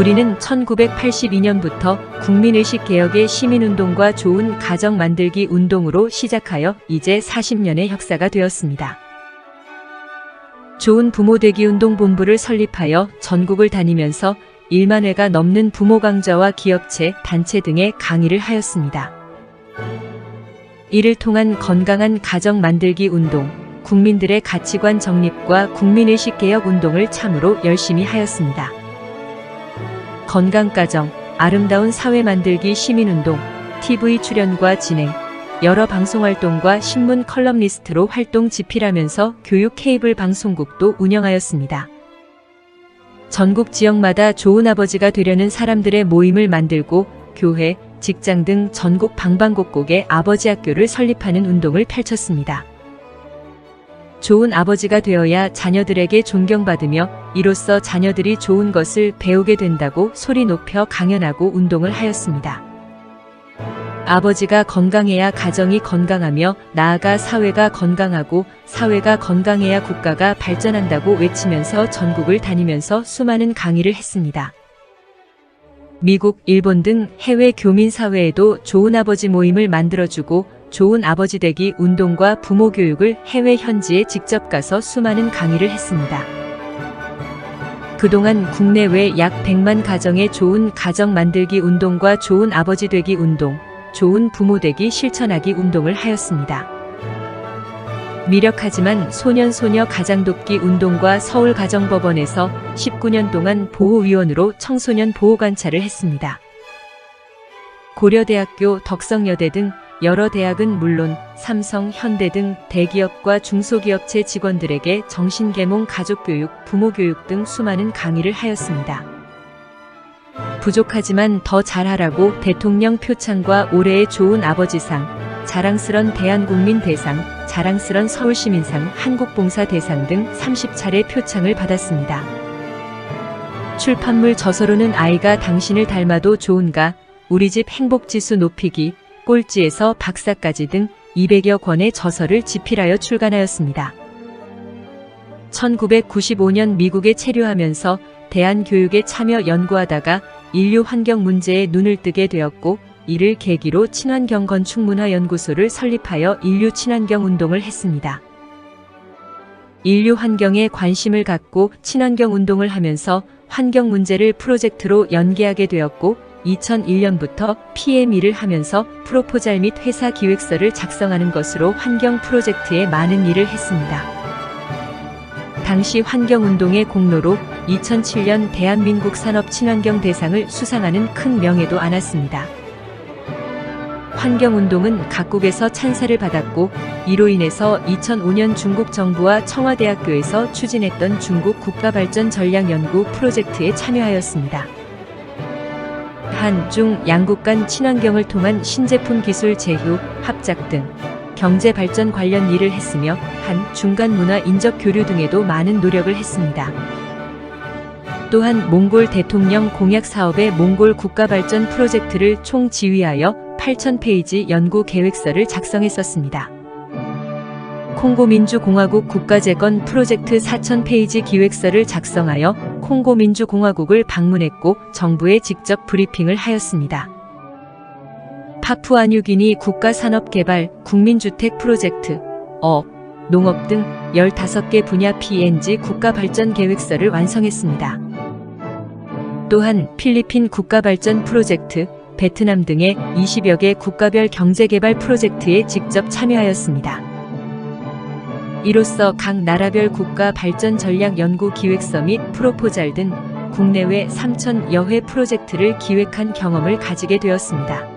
우리는 1982년부터 국민의식개혁의 시민운동과 좋은 가정 만들기 운동으로 시작하여 이제 40년의 역사가 되었습니다. 좋은 부모 되기 운동 본부를 설립하여 전국을 다니면서 1만 회가 넘는 부모 강좌와 기업체, 단체 등의 강의를 하였습니다. 이를 통한 건강한 가정 만들기 운동, 국민들의 가치관 정립과 국민의식 개혁 운동을 참으로 열심히 하였습니다. 건강가정, 아름다운 사회 만들기 시민운동, TV 출연과 진행, 여러 방송활동과 신문 컬럼니스트로 활동 집필하면서 교육 케이블 방송국도 운영하였습니다. 전국 지역마다 좋은 아버지가 되려는 사람들의 모임을 만들고 교회, 직장 등 전국 방방곡곡에 아버지 학교를 설립하는 운동을 펼쳤습니다. 좋은 아버지가 되어야 자녀들에게 존경받으며 이로써 자녀들이 좋은 것을 배우게 된다고 소리 높여 강연하고 운동을 하였습니다. 아버지가 건강해야 가정이 건강하며 나아가 사회가 건강하고 사회가 건강해야 국가가 발전한다고 외치면서 전국을 다니면서 수많은 강의를 했습니다. 미국, 일본 등 해외 교민 사회에도 좋은 아버지 모임을 만들어주고 좋은 아버지 되기 운동과 부모 교육을 해외 현지에 직접 가서 수많은 강의를 했습니다. 그동안 국내외 약 100만 가정의 좋은 가정 만들기 운동과 좋은 아버지 되기 운동, 좋은 부모 되기 실천하기 운동을 하였습니다. 미력하지만 소년소녀 가장돕기 운동과 서울가정법원에서 19년 동안 보호위원으로 청소년 보호관찰을 했습니다. 고려대학교, 덕성여대 등 여러 대학은 물론 삼성, 현대 등 대기업과 중소기업체 직원들에게 정신계몽, 가족교육, 부모교육 등 수많은 강의를 하였습니다. 부족하지만 더 잘하라고 대통령 표창과 올해의 좋은 아버지상, 자랑스런 대한국민 대상, 자랑스런 서울시민상, 한국봉사 대상 등 30차례 표창을 받았습니다. 출판물 저서로는 아이가 당신을 닮아도 좋은가, 우리집 행복지수 높이기, 꼴찌에서 박사까지 등 200여 권의 저서를 집필하여 출간하였습니다. 1995년 미국에 체류하면서 대한교육에 참여 연구하다가 인류 환경 문제에 눈을 뜨게 되었고 이를 계기로 친환경 건축문화연구소를 설립하여 인류 친환경 운동을 했습니다. 인류 환경에 관심을 갖고 친환경 운동을 하면서 환경 문제를 프로젝트로 연계하게 되었고 2001년부터 PM일을 하면서 프로포잘 및 회사 기획서를 작성하는 것으로 환경 프로젝트에 많은 일을 했습니다. 당시 환경운동의 공로로 2007년 대한민국 산업친환경 대상을 수상하는 큰 명예도 안았습니다. 환경운동은 각국에서 찬사를 받았고 이로 인해서 2005년 중국 정부와 청와대학교에서 추진했던 중국 국가발전 전략연구 프로젝트에 참여하였습니다. 한, 중, 양국 간 친환경을 통한 신제품 기술 제휴, 합작 등 경제 발전 관련 일을 했으며 한, 중간 문화 인적 교류 등에도 많은 노력을 했습니다. 또한 몽골 대통령 공약 사업의 몽골 국가발전 프로젝트를 총지휘하여 8,000페이지 연구 계획서를 작성했었습니다. 콩고민주공화국 국가재건 프로젝트 4,000페이지 기획서를 작성하여 콩고민주공화국을 방문했고 정부에 직접 브리핑을 하였습니다. 파푸아뉴기니 국가산업개발, 국민주택 프로젝트, 어업, 농업 등 15개 분야 PNG 국가발전계획서를 완성했습니다. 또한 필리핀 국가발전 프로젝트, 베트남 등의 20여 개 국가별 경제개발 프로젝트에 직접 참여하였습니다. 이로써 각 나라별 국가 발전 전략 연구 기획서 및 프로포잘 등 국내외 3,000여 회 프로젝트를 기획한 경험을 가지게 되었습니다.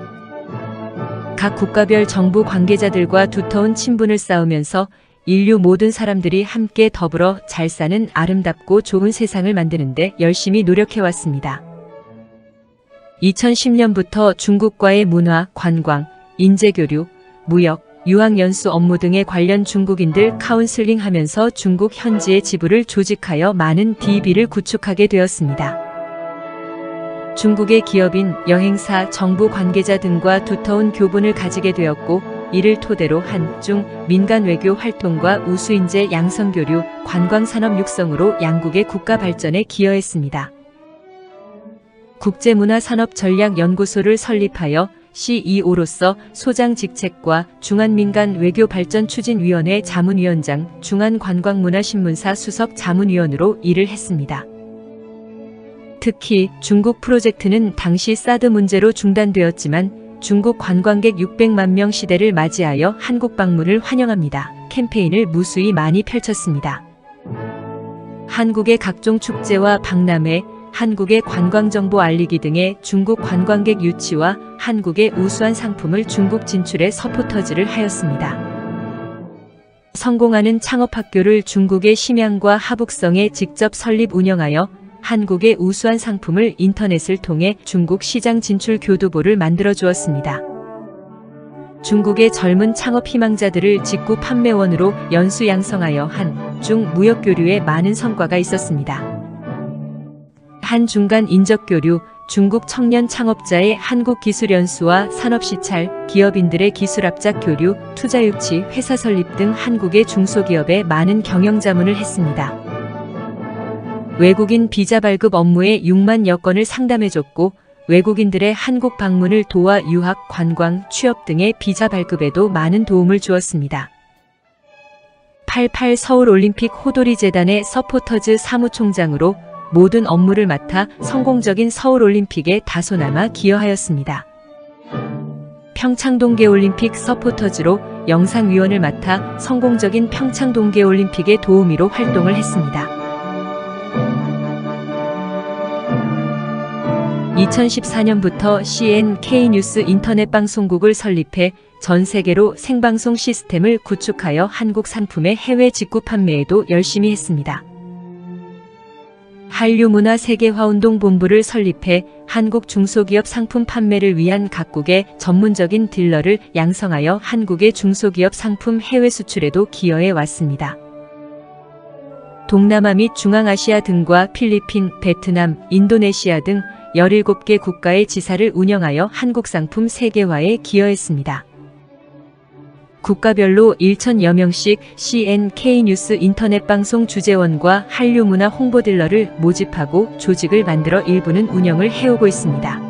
각 국가별 정부 관계자들과 두터운 친분을 쌓으면서 인류 모든 사람들이 함께 더불어 잘 사는 아름답고 좋은 세상을 만드는데 열심히 노력해왔습니다. 2010년부터 중국과의 문화, 관광, 인재교류, 무역, 유학연수 업무 등에 관련 중국인들 카운슬링 하면서 중국 현지의 지부를 조직하여 많은 DB를 구축하게 되었습니다. 중국의 기업인, 여행사, 정부 관계자 등과 두터운 교분을 가지게 되었고 이를 토대로 한, 중, 민간 외교 활동과 우수인재 양성교류, 관광산업 육성으로 양국의 국가 발전에 기여했습니다. 국제문화산업전략연구소를 설립하여 CEO로서 소장 직책과 중한민간외교발전추진위원회 자문위원장, 중한관광문화신문사 수석 자문위원으로 일을 했습니다. 특히 중국 프로젝트는 당시 사드 문제로 중단되었지만 중국 관광객 600만 명 시대를 맞이하여 한국 방문을 환영합니다. 캠페인을 무수히 많이 펼쳤습니다. 한국의 각종 축제와 박람회, 한국의 관광정보 알리기 등의 중국 관광객 유치와 한국의 우수한 상품을 중국 진출에 서포터즈를 하였습니다. 성공하는 창업학교를 중국의 심양과 하북성에 직접 설립 운영하여 한국의 우수한 상품을 인터넷을 통해 중국 시장 진출 교두보를 만들어 주었습니다. 중국의 젊은 창업 희망자들을 직구 판매원으로 연수 양성하여 한중 무역교류에 많은 성과가 있었습니다. 한중간 인적교류, 중국 청년 창업자의 한국기술연수와 산업시찰, 기업인들의 기술합작 교류, 투자유치, 회사 설립 등 한국의 중소기업에 많은 경영자문을 했습니다. 외국인 비자 발급 업무에 6만여 건을 상담해줬고 외국인들의 한국 방문을 도와 유학, 관광, 취업 등의 비자 발급에도 많은 도움을 주었습니다. 88 서울올림픽 호돌이 재단의 서포터즈 사무총장으로 모든 업무를 맡아 성공적인 서울올림픽에 다소나마 기여하였습니다. 평창동계올림픽 서포터즈로 영상위원을 맡아 성공적인 평창동계올림픽의 도우미로 활동을 했습니다. 2014년부터 CNK뉴스 인터넷 방송국을 설립해 전 세계로 생방송 시스템을 구축하여 한국 상품의 해외 직구 판매에도 열심히 했습니다. 한류문화세계화운동본부를 설립해 한국 중소기업 상품 판매를 위한 각국의 전문적인 딜러를 양성하여 한국의 중소기업 상품 해외 수출에도 기여해 왔습니다. 동남아 및 중앙아시아 등과 필리핀, 베트남, 인도네시아 등 17개 국가의 지사를 운영하여 한국 상품 세계화에 기여했습니다. 국가별로 1,000여 명씩 CNK뉴스 인터넷 방송 주재원과 한류문화 홍보딜러를 모집하고 조직을 만들어 일부는 운영을 해오고 있습니다.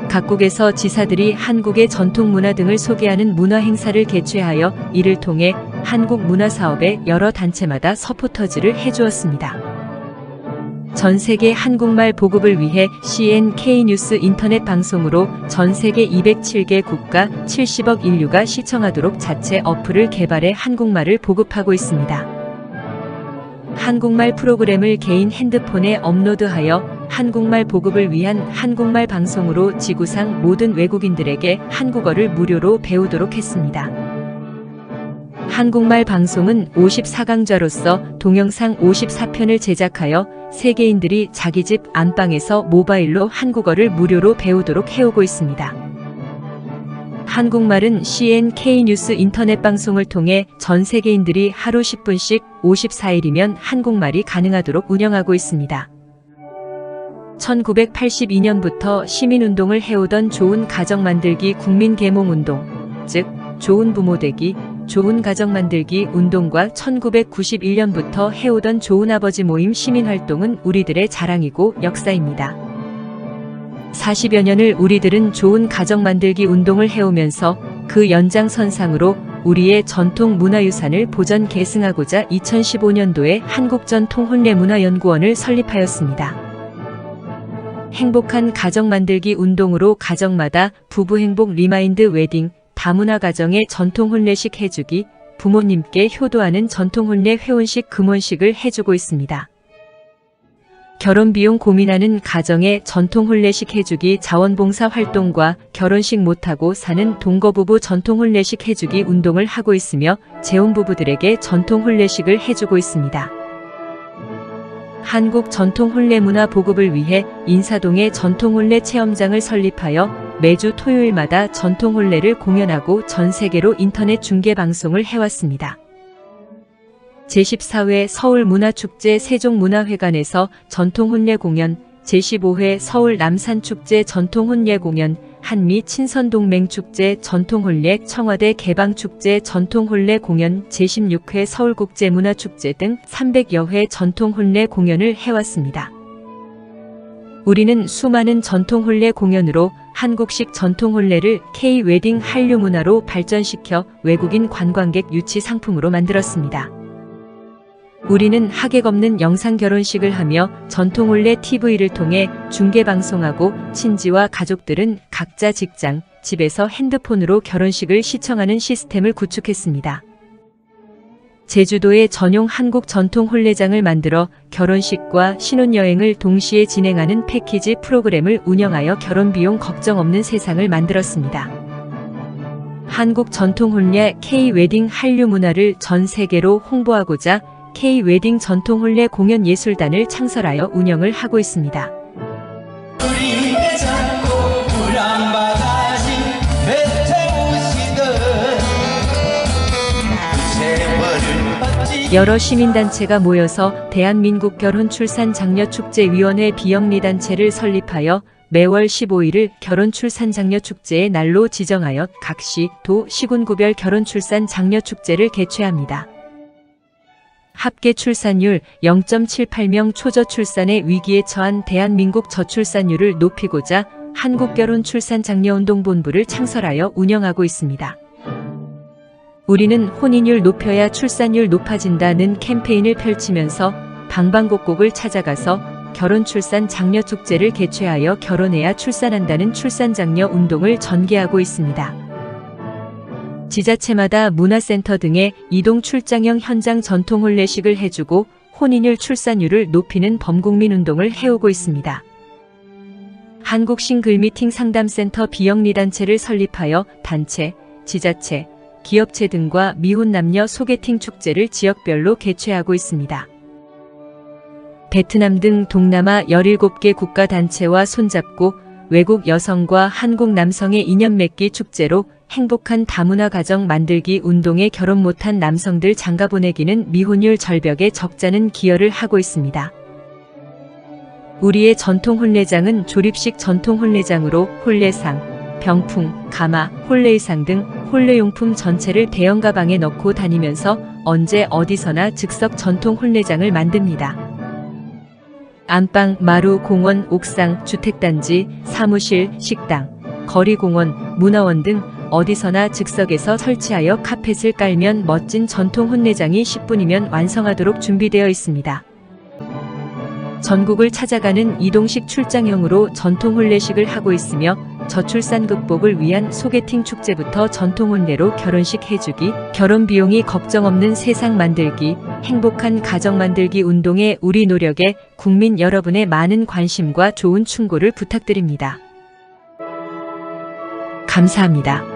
각국에서 지사들이 한국의 전통문화 등을 소개하는 문화행사를 개최하여 이를 통해 한국 문화사업에 여러 단체마다 서포터즈를 해주었습니다. 전 세계 한국말 보급을 위해 CNK뉴스 인터넷 방송으로 전 세계 207개 국가 70억 인류가 시청하도록 자체 어플을 개발해 한국말을 보급하고 있습니다. 한국말 프로그램을 개인 핸드폰에 업로드하여 한국말 보급을 위한 한국말 방송으로 지구상 모든 외국인들에게 한국어를 무료로 배우도록 했습니다. 한국말 방송은 54강좌로서 동영상 54편을 제작하여 세계인들이 자기 집 안방에서 모바일로 한국어를 무료로 배우도록 해오고 있습니다. 한국말은 CNK뉴스 인터넷 방송을 통해 전 세계인들이 하루 10분씩 54일이면 한국말이 가능하도록 운영하고 있습니다. 1982년부터 시민운동을 해오던 좋은 가정 만들기 국민계몽운동, 즉 좋은 부모 되기, 좋은 가정 만들기 운동과 1991년부터 해오던 좋은 아버지 모임 시민활동은 우리들의 자랑이고 역사입니다. 40여 년을 우리들은 좋은 가정 만들기 운동을 해오면서 그 연장선상으로 우리의 전통 문화유산을 보전 계승하고자 2015년도에 한국전통혼례문화연구원을 설립하였습니다. 행복한 가정 만들기 운동으로 가정마다 부부행복 리마인드 웨딩, 다문화 가정의 전통혼례식 해주기, 부모님께 효도하는 전통혼례 회혼식 금혼식을 해주고 있습니다. 결혼비용 고민하는 가정의 전통혼례식 해주기 자원봉사 활동과 결혼식 못하고 사는 동거부부 전통혼례식 해주기 운동을 하고 있으며 재혼부부들에게 전통혼례식을 해주고 있습니다. 한국 전통혼례문화 보급을 위해 인사동에 전통혼례 체험장을 설립하여 매주 토요일마다 전통혼례를 공연하고 전 세계로 인터넷 중계 방송을 해왔습니다. 제14회 서울문화축제 세종문화회관에서 전통혼례 공연, 제15회 서울 남산축제 전통혼례 공연, 한미 친선동맹축제 전통혼례 청와대 개방축제 전통혼례 공연, 제16회 서울국제문화축제 등 300여 회 전통혼례 공연을 해왔습니다. 우리는 수많은 전통 혼례 공연으로 한국식 전통 혼례를 K-웨딩 한류 문화로 발전시켜 외국인 관광객 유치 상품으로 만들었습니다. 우리는 하객 없는 영상 결혼식을 하며 전통 혼례 TV를 통해 중계 방송하고 친지와 가족들은 각자 직장, 집에서 핸드폰으로 결혼식을 시청하는 시스템을 구축했습니다. 제주도에 전용 한국 전통 혼례장을 만들어 결혼식과 신혼여행을 동시에 진행하는 패키지 프로그램을 운영하여 결혼 비용 걱정 없는 세상을 만들었습니다. 한국 전통 혼례 K-웨딩 한류 문화를 전 세계로 홍보하고자 K-웨딩 전통 혼례 공연 예술단을 창설하여 운영을 하고 있습니다. 여러 시민단체가 모여서 대한민국 결혼출산장려축제위원회 비영리단체를 설립하여 매월 15일을 결혼출산장려축제의 날로 지정하여 각 시, 도, 시군구별 결혼출산장려축제를 개최합니다. 합계 출산율 0.78명 초저출산의 위기에 처한 대한민국 저출산율을 높이고자 한국결혼출산장려운동본부를 창설하여 운영하고 있습니다. 우리는 혼인율 높여야 출산율 높아진다는 캠페인을 펼치면서 방방곡곡을 찾아가서 결혼출산장려축제를 개최하여 결혼해야 출산한다는 출산장려 운동을 전개하고 있습니다. 지자체마다 문화센터 등의 이동 출장형 현장 전통 혼례식을 해주고 혼인율 출산율을 높이는 범국민 운동을 해오고 있습니다. 한국 싱글미팅 상담센터 비영리단체를 설립하여 단체, 지자체, 기업체 등과 미혼 남녀 소개팅 축제를 지역별로 개최하고 있습니다. 베트남 등 동남아 17개 국가단체와 손잡고 외국 여성과 한국 남성의 인연 맺기 축제로 행복한 다문화 가정 만들기 운동에 결혼 못한 남성들 장가 보내기는 미혼율 절벽에 적잖은 기여를 하고 있습니다. 우리의 전통 혼례장은 조립식 전통 혼례장으로 혼례상, 병풍, 가마, 혼례의상 등 혼례용품 전체를 대형 가방에 넣고 다니면서 언제 어디서나 즉석 전통 혼례장을 만듭니다. 안방, 마루, 공원, 옥상, 주택단지, 사무실, 식당, 거리공원, 문화원 등 어디서나 즉석에서 설치하여 카펫을 깔면 멋진 전통 혼례장이 10분이면 완성하도록 준비되어 있습니다. 전국을 찾아가는 이동식 출장형으로 전통 혼례식을 하고 있으며 저출산 극복을 위한 소개팅 축제부터 전통 혼례로 결혼식 해주기, 결혼 비용이 걱정 없는 세상 만들기, 행복한 가정 만들기 운동에 우리 노력에 국민 여러분의 많은 관심과 좋은 충고를 부탁드립니다. 감사합니다.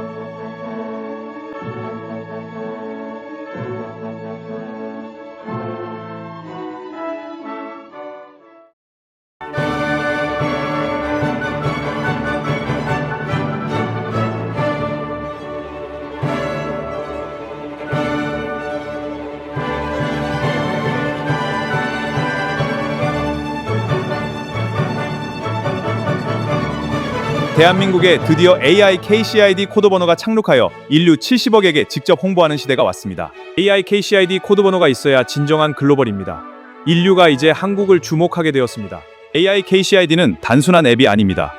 대한민국에 드디어 AI KCID 코드 번호가 착륙하여 인류 70억에게 직접 홍보하는 시대가 왔습니다. AI KCID 코드 번호가 있어야 진정한 글로벌입니다. 인류가 이제 한국을 주목하게 되었습니다. AI KCID는 단순한 앱이 아닙니다.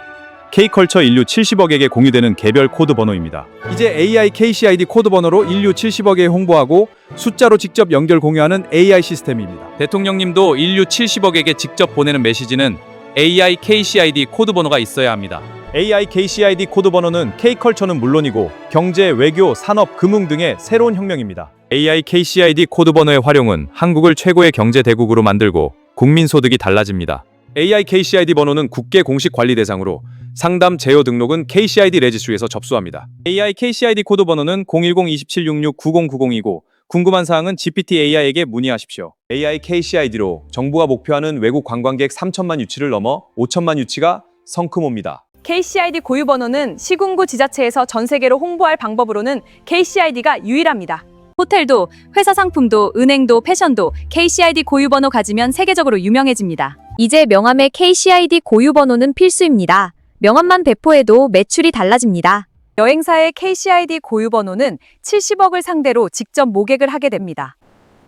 K컬처 인류 70억에게 공유되는 개별 코드 번호입니다. 이제 AI KCID 코드 번호로 인류 70억에 홍보하고 숫자로 직접 연결 공유하는 AI 시스템입니다. 대통령님도 인류 70억에게 직접 보내는 메시지는 AI KCID 코드 번호가 있어야 합니다. AI KCID 코드 번호는 K컬처는 물론이고 경제, 외교, 산업, 금융 등의 새로운 혁명입니다. AI KCID 코드 번호의 활용은 한국을 최고의 경제 대국으로 만들고 국민 소득이 달라집니다. AI KCID 번호는 국계 공식 관리 대상으로 상담 제휴 등록은 KCID 레지스트리에서 접수합니다. AI KCID 코드 번호는 010-2766-9090이고 궁금한 사항은 GPT AI에게 문의하십시오. AI KCID로 정부가 목표하는 외국 관광객 3천만 유치를 넘어 5천만 유치가 성큼옵니다. KCID 고유 번호는 시군구 지자체에서 전 세계로 홍보할 방법으로는 KCID가 유일합니다. 호텔도, 회사 상품도, 은행도, 패션도 KCID 고유 번호 가지면 세계적으로 유명해집니다. 이제 명함에 KCID 고유 번호는 필수입니다. 명함만 배포해도 매출이 달라집니다. 여행사의 KCID 고유 번호는 70억을 상대로 직접 모객을 하게 됩니다.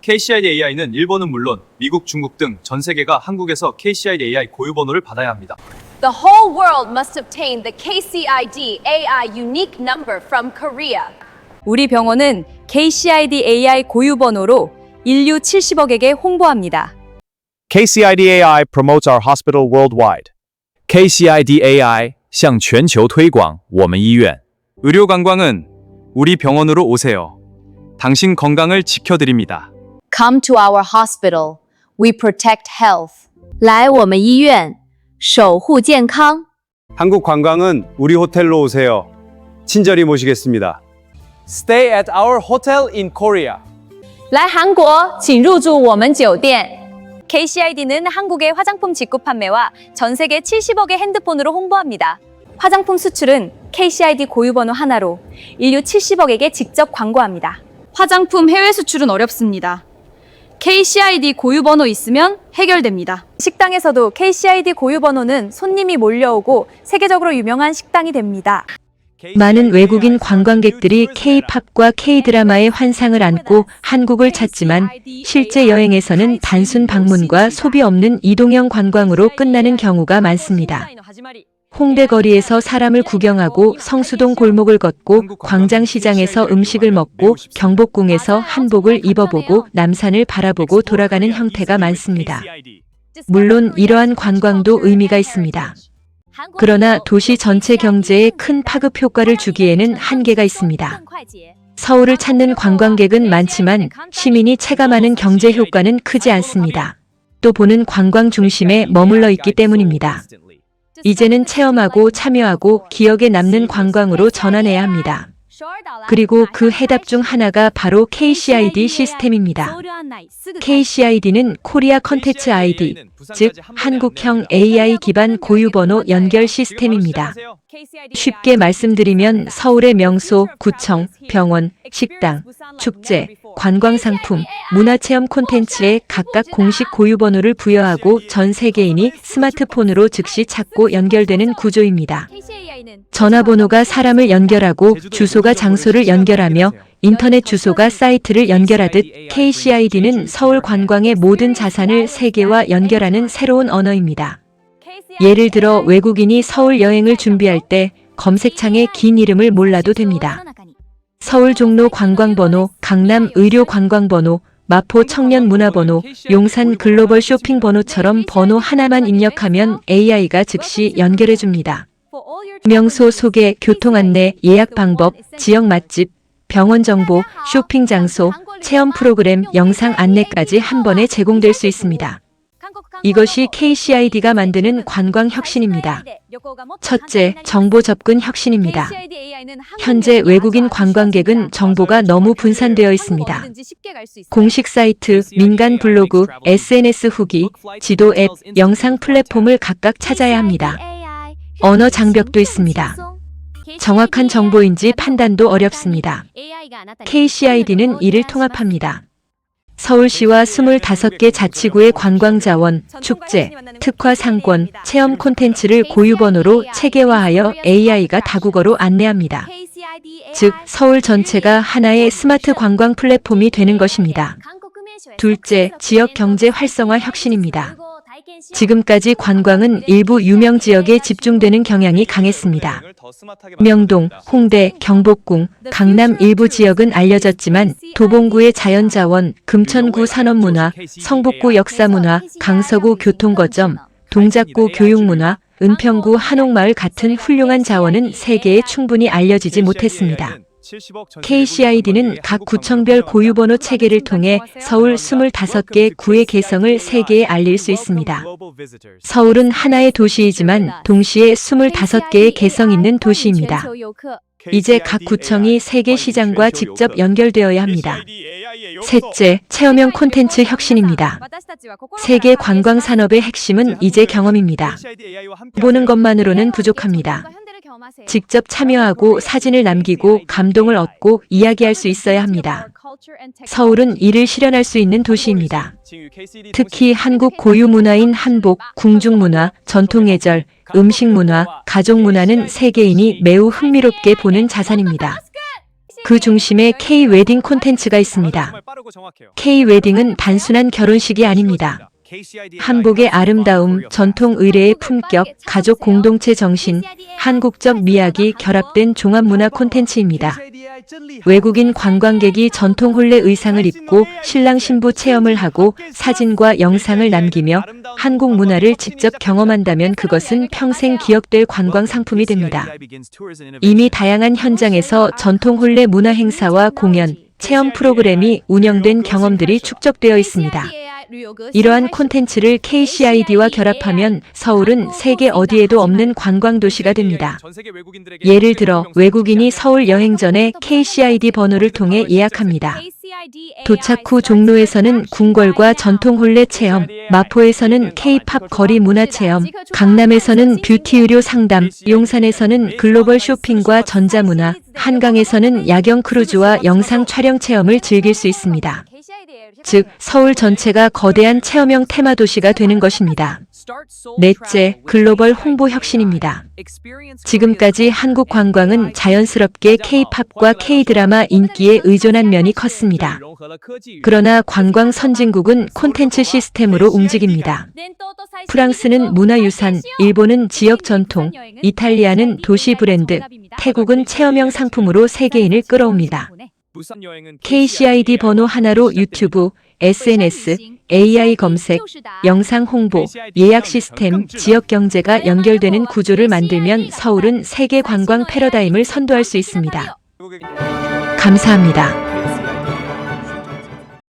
KCID AI는 일본은 물론 미국, 중국 등 전 세계가 한국에서 KCID AI 고유 번호를 받아야 합니다. The whole world must obtain the KCID AI unique number from Korea. 우리 병원은 KCID AI 고유 번호로 인류 70억에게 홍보합니다. KCID AI promotes our hospital worldwide. KCID AI 向全球推广我们医院. 의료 관광은 우리 병원으로 오세요. 당신 건강을 지켜드립니다. Come to our hospital. We protect health. 来我们医院，守护健康。 한국 관광은 우리 호텔로 오세요. 친절히 모시겠습니다. Stay at our hotel in Korea. 来韩国，请入住我们酒店。 KCID는 한국의 화장품 직구 판매와 전 세계 70억의 핸드폰으로 홍보합니다. 화장품 수출은 KCID 고유 번호 하나로 인류 70억에게 직접 광고합니다. 화장품 해외 수출은 어렵습니다. KCID 고유 번호 있으면 해결됩니다. 식당에서도 KCID 고유 번호는 손님이 몰려오고 세계적으로 유명한 식당이 됩니다. 많은 외국인 관광객들이 K-팝과 K-드라마의 환상을 안고 한국을 찾지만 실제 여행에서는 단순 방문과 소비 없는 이동형 관광으로 끝나는 경우가 많습니다. 홍대 거리에서 사람을 구경하고 성수동 골목을 걷고 광장시장에서 음식을 먹고 경복궁에서 한복을 입어보고 남산을 바라보고 돌아가는 형태가 많습니다. 물론 이러한 관광도 의미가 있습니다. 그러나 도시 전체 경제에 큰 파급 효과를 주기에는 한계가 있습니다. 서울을 찾는 관광객은 많지만 시민이 체감하는 경제 효과는 크지 않습니다. 또 보는 관광 중심에 머물러 있기 때문입니다. 이제는 체험하고 참여하고 기억에 남는 관광으로 전환해야 합니다. 그리고 그 해답 중 하나가 바로 KCID 시스템입니다. KCID는 코리아 컨텐츠 아이디, 즉 한국형 AI 기반 고유번호 연결 시스템입니다. 쉽게 말씀드리면 서울의 명소, 구청, 병원, 식당, 축제, 관광상품, 문화체험 콘텐츠에 각각 공식 고유번호를 부여하고 전 세계인이 스마트폰으로 즉시 찾고 연결되는 구조입니다. 전화번호가 사람을 연결하고 주소가 장소를 연결하며 인터넷 주소가 사이트를 연결하듯 KCID는 서울 관광의 모든 자산을 세계와 연결하는 새로운 언어입니다. 예를 들어 외국인이 서울 여행을 준비할 때 검색창에 긴 이름을 몰라도 됩니다. 서울 종로 관광번호, 강남 의료 관광번호, 마포 청년 문화번호, 용산 글로벌 쇼핑번호처럼 번호 하나만 입력하면 AI가 즉시 연결해줍니다. 명소 소개, 교통 안내, 예약 방법, 지역 맛집, 병원 정보, 쇼핑 장소, 체험 프로그램, 영상 안내까지 한 번에 제공될 수 있습니다. 이것이 KCID가 만드는 관광 혁신입니다. 첫째, 정보 접근 혁신입니다. 현재 외국인 관광객은 정보가 너무 분산되어 있습니다. 공식 사이트, 민간 블로그, SNS 후기, 지도 앱, 영상 플랫폼을 각각 찾아야 합니다. 언어 장벽도 있습니다. 정확한 정보인지 판단도 어렵습니다. KCID는 이를 통합합니다. 서울시와 25개 자치구의 관광자원, 축제, 특화 상권, 체험 콘텐츠를 고유번호로 체계화하여 AI가 다국어로 안내합니다. 즉, 서울 전체가 하나의 스마트 관광 플랫폼이 되는 것입니다. 둘째, 지역 경제 활성화 혁신입니다. 지금까지 관광은 일부 유명 지역에 집중되는 경향이 강했습니다. 명동, 홍대, 경복궁, 강남 일부 지역은 알려졌지만 도봉구의 자연자원, 금천구 산업문화, 성북구 역사문화, 강서구 교통거점, 동작구 교육문화, 은평구 한옥마을 같은 훌륭한 자원은 세계에 충분히 알려지지 못했습니다. KCID는 각 구청별 고유번호 체계를 통해 서울 25개 구의 개성을 세계에 알릴 수 있습니다. 서울은 하나의 도시이지만 동시에 25개의 개성 있는 도시입니다. 이제 각 구청이 세계 시장과 직접 연결되어야 합니다. 셋째, 체험형 콘텐츠 혁신입니다. 세계 관광 산업의 핵심은 이제 경험입니다. 보는 것만으로는 부족합니다. 직접 참여하고 사진을 남기고 감동을 얻고 이야기할 수 있어야 합니다. 서울은 이를 실현할 수 있는 도시입니다. 특히 한국 고유 문화인 한복, 궁중문화, 전통예절, 음식문화, 가족문화는 세계인이 매우 흥미롭게 보는 자산입니다. 그 중심에 K-웨딩 콘텐츠가 있습니다. K-웨딩은 단순한 결혼식이 아닙니다. 한복의 아름다움, 전통 의례의 품격, 가족 공동체 정신, 한국적 미학이 결합된 종합문화 콘텐츠입니다. 외국인 관광객이 전통 혼례 의상을 입고 신랑 신부 체험을 하고 사진과 영상을 남기며 한국 문화를 직접 경험한다면 그것은 평생 기억될 관광 상품이 됩니다. 이미 다양한 현장에서 전통 혼례 문화 행사와 공연, 체험 프로그램이 운영된 경험들이 축적되어 있습니다. 이러한 콘텐츠를 KCID와 결합하면 서울은 세계 어디에도 없는 관광 도시가 됩니다. 예를 들어 외국인이 서울 여행 전에 KCID 번호를 통해 예약합니다. 도착 후 종로에서는 궁궐과 전통 혼례 체험, 마포에서는 K-팝 거리 문화 체험, 강남에서는 뷰티 의료 상담, 용산에서는 글로벌 쇼핑과 전자문화, 한강에서는 야경 크루즈와 영상 촬영 체험을 즐길 수 있습니다. 즉, 서울 전체가 거대한 체험형 테마 도시가 되는 것입니다. 넷째, 글로벌 홍보 혁신입니다. 지금까지 한국 관광은 자연스럽게 K-팝과 K-드라마 인기에 의존한 면이 컸습니다. 그러나 관광 선진국은 콘텐츠 시스템으로 움직입니다. 프랑스는 문화유산, 일본은 지역 전통, 이탈리아는 도시 브랜드, 태국은 체험형 상품으로 세계인을 끌어옵니다. KCID 번호 하나로 유튜브, SNS, AI 검색, 영상 홍보, 예약 시스템, 지역 경제가 연결되는 구조를 만들면 서울은 세계 관광 패러다임을 선도할 수 있습니다. 감사합니다.